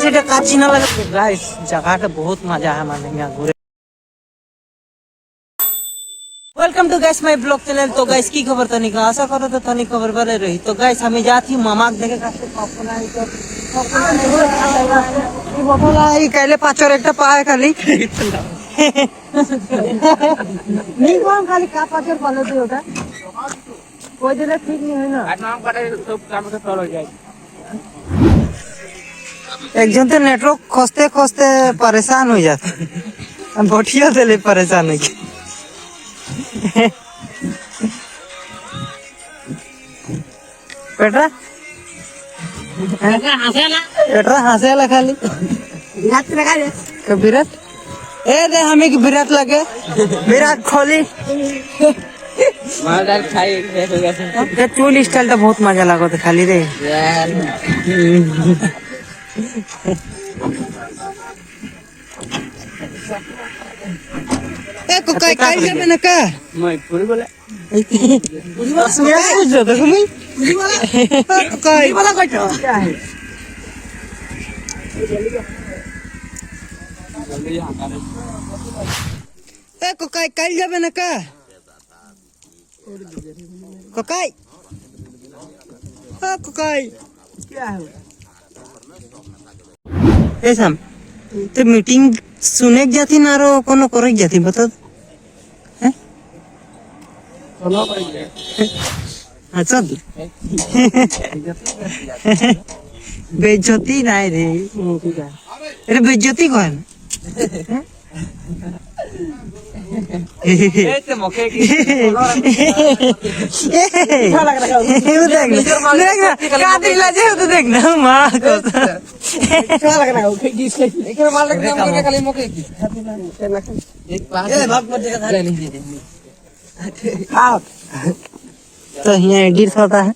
এটা কাচ্ছি না লাগে গাইস জায়গাটা বহুত মজা है মানে यहाँ ঘুরে welcome to guys my blog channel. तो गाइस की खबर तनी का आशा करो तो तनी खबर वाले रही। तो गाइस हमें जाती मामा देखे काटे पॉपकॉर्न आई तो पॉपकॉर्न नहीं बोतल आई कहले पाँच और एकटा पाए खाली नहीं कौन खाली का पाँच और पाले दे होता कोई दिन ठीक नहीं है ना नाम काटे सब काम से सॉल्व हो जाए। एक जन तो नेटवर्क खोजते खोजते परेशान हो जाते बोटिया से ले परेशान हो गए पेट्रा पेट्रा हंसेला खाली विराट ए दे हमें विराट लगे विराट खोली चूल स्टाइल तो बहुत मजा लगो तो खाली रे कोकाई काई जाबे ना का मैं पूरी बोले पूरी वाला पूछ रहा था मैं पूरी वाला कोकाई वाला कटो क्या है जल्दी यहां का ए कोकाई काई जाबे ना का कोकाई हां कोकाई क्या है ए सम तो मीटिंग सुने जाती ना रो कोनो करे जाती बता हैं अच्छा बेइज्जती नहीं रे अरे बेइज्जती कौन ऐसे मौके की देखना देखना माँ को तो यहाँ एडिट होता है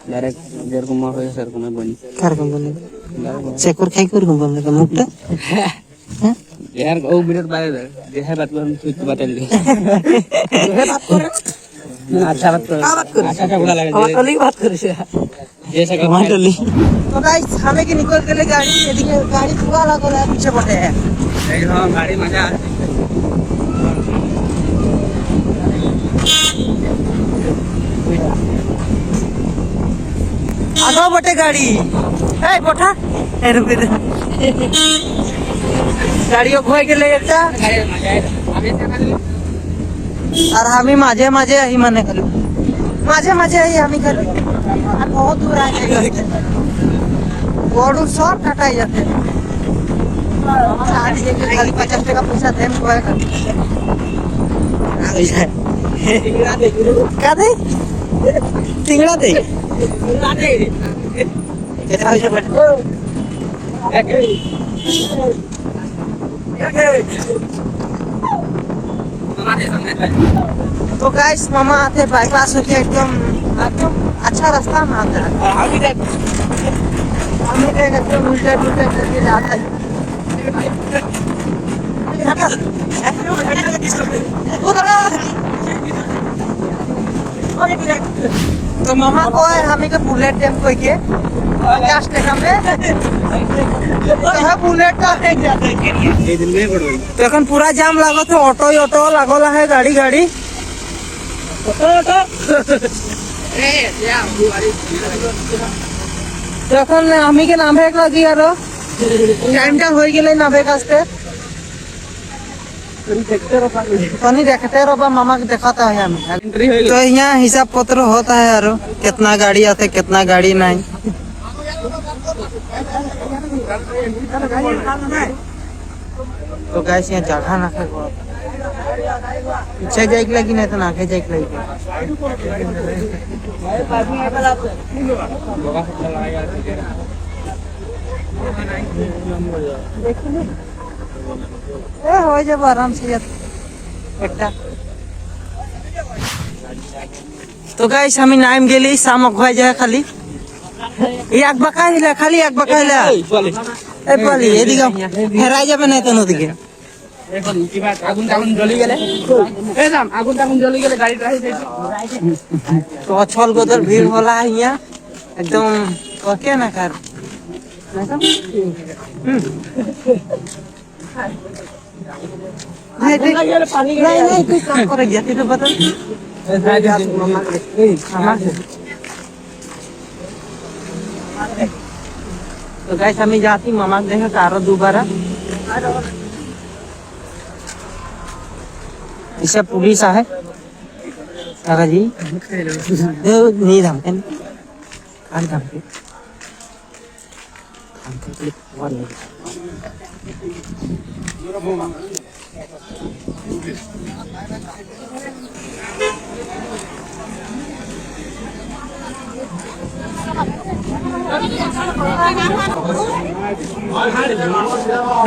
डायरेक्ट देर को मार होया सर को मैं बनी कर को बनी चेकर खाई कर को बनी का मुक्ता यार ओ मिनट बारे दे है बात हम कुछ बता ले है बात कर अच्छा बात कर अच्छा बुरा लगे टली बात कर जैसा का टली। तो गाइस हमें की निकल के ले गाड़ी एदिके गाड़ी पूरा लगा है पीछे पड़े है हां गाड़ी मजा आगो बटे गाड़ी ए बोठा ए रुक दे गाड़ियों खोए के ले एकटा और हमी माजे माजे ही माने कर माजे माजे ही हमी कर बहुत दूर आ गए गोड़ू शॉर्ट हटाई जाते आज के खाली 50 टका पैसा देम खोए कर सिंगड़ा दे का दे सिंगड़ा दे तो गाइस मामा आते बाईपास होके एकदम अच्छा रास्ता में आता है हमें एकदम उल्टा उल्टा करके जाता है तो मामा को हमें के बुलेट डेम कोई के 50 टका में तो है बुलेट का है जाते के लिए ये दिन में पड़ो तो এখন पूरा जाम लागो तो ऑटो लागोला है गाड़ी ऑटो ए या गाड़ी এখন আমি के नाम है लगी यार टाइमটা হয়ে গেলে নামে কাছে पानी देखते रहो मामा के दिखाता है हमें तो यहाँ हिसाब पत्र होता है यार कितना गाड़ी आते कितना गाड़ी नहीं तो गैस यहाँ जगह ना पीछे जाए लगी नहीं तो नाके जाए लगी हो जब आराम से एकटा तो गाइस हम नाम गेली शामक हो जाए खाली एक बकाइला खाली एक बकाइला ए पाली एदिকে হেরাই যাবে না তো নদীকে এখন কিবা আগুন জ্বলি গেলে এই যাম আগুন জ্বলি গেলে গাড়ি রাখি দিয়েছি तो छल गदर भीड़ होला हिया एकदम ओके ना कर नहीं कोई काम करे गया तो बता तो गाइस हमें जाती मामा देखा कारो दोबारा इसे पुलिस है काका जी नहीं धमके कान धमके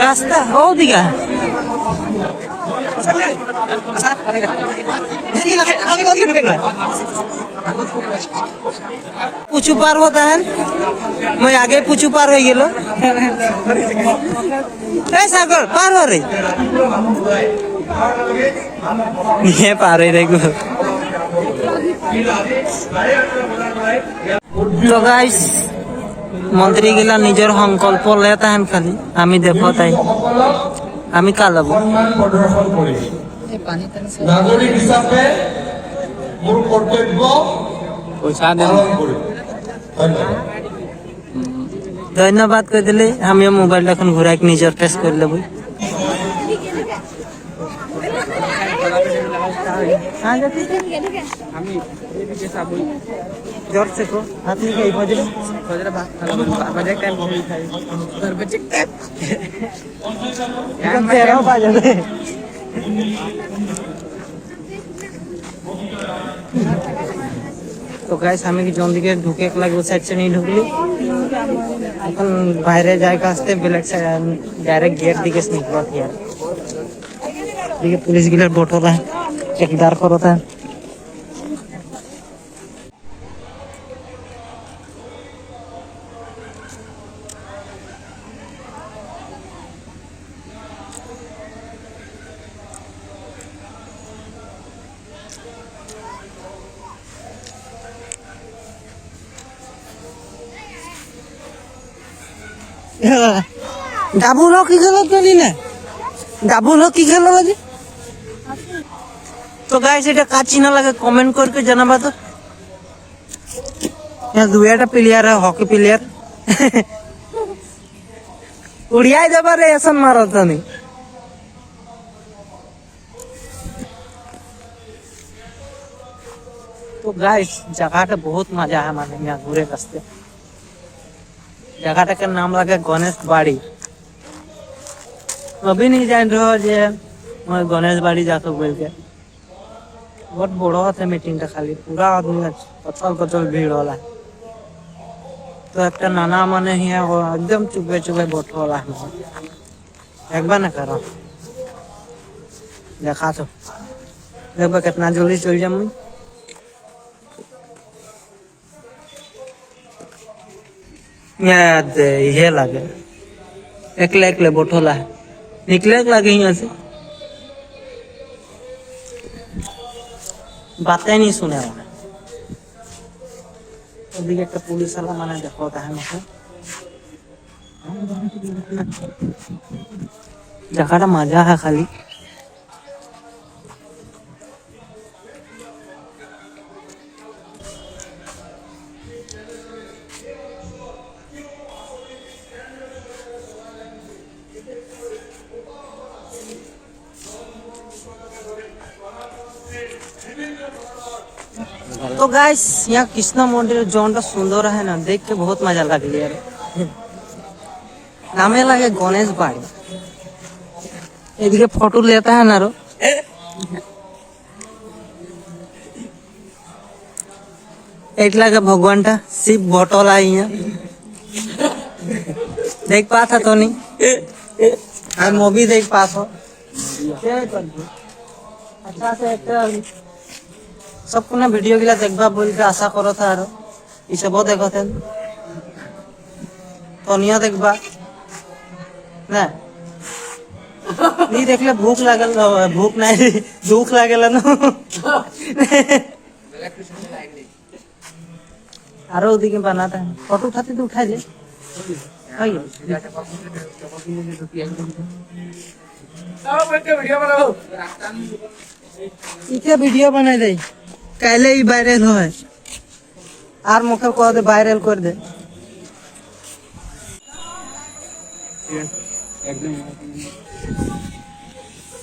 रास्ता हो दिया पूछू पार होता है मैं आगे पूछू पार हो गेलो सागर पार हो रही ये पार हो रही तो गाइस मंत्री गिला निजर संकल्प लेता है खाली आमी देखो ताई आमी का लबो नागरिक हिसाबे मोर कर्तव्य পয়সা দেন धन्यवाद कर दिले हम ये मोबाइल এখন ঘুরাই নিজের ফেস করে লব हां जाती আমি এদিকে সাবই जोर से को আপনি কি এই বজরে বজরা বাজে টাইম বহু খাই घर पे चिक एकदम 13 बजे तो गाइस हमें की जोन दिखे ढुके লাগে ও সাইড से नहीं ঢুকলি এখন বাইরে জায়গা আসতে ব্ল্যাক সাইড ডাইরেক্ট গেট দিকে নিকলত यार दिखे पुलिस गिलर बोट होला चेकदार करता ডাবুল হকি খেলা চলি না ডাবুল হকি খেলা বাজে तो गाइस এটা কাচি না লাগে কমেন্ট করকে জানাবা তো ये दुएटा प्लेयर है हॉकी प्लेयर उड़िया देबा रे ऐसा मारो तो नहीं तो गाइस जगह बहुत मजा है माने यहाँ घूरे रास्ते जगह का नाम लगे गणेश बाड़ी अभी नहीं जान रहे जे मैं गणेश बाड़ी जाता बोल के बहुत बड़ा होता मीटिंग का खाली पूरा आदमी कचल कचल भीड़ होला तो एक नाना माने ही है वो एकदम चुपे चुपे बोट होला एक बार ना करो देखा तो देखो कितना जल्दी चल जाऊँ ये लगे एकले एकले बोट होला निकले लगे यहाँ से बातें नहीं सुने वाला ओदिके एक पुलिस वाला माने देखता है मुझे जगह मजा है खाली तो गाइस यहाँ कृष्णा मंदिर जोन का सुंदर है ना देख के बहुत मजा लग रही है नामे लगे गणेश बाड़ी एदिके फोटो लेता है ना रो एटला के भगवान टा शिव बटोला यहाँ देख पा था तो नहीं मूवी देख पा तो अच्छा से सबको ना वीडियो गिला देखबा बोल के आशा करो था आरो ई सब देखते तो निया देखबा ना नहीं देखले भूख लागल भूख नहीं दुख लागेला ना आरो ओदिके बनाता है फोटो उठाते तो उठा ले इके वीडियो बना दे काले ही वायरल हो है आर मुखे को दे वायरल कर दे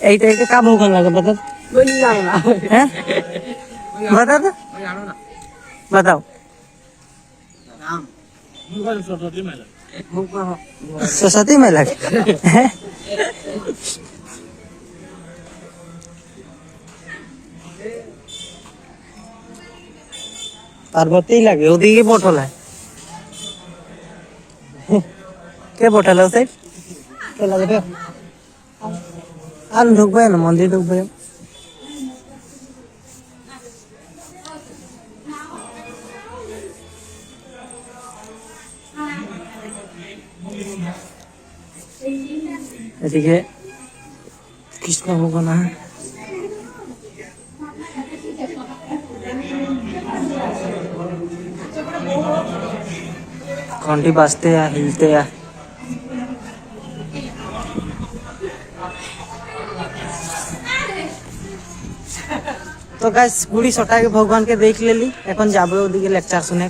এইটা এটা কাম হোক লাগে বতা হ্যাঁ বতা তো बताओ सरस्वती मेला पार्वती लगे ओदिके बोटल है के बोटल है उसे के लगे आन ढुकबे ना मंदिर ढुकबे এদিকে কৃষ্ণ ভগবান घंटी बजते हैं हिलते हैं तो गाइस गुड़ी सटा के भगवान के देख लेली এখন যাবে ওদিকে লেকচার শুনে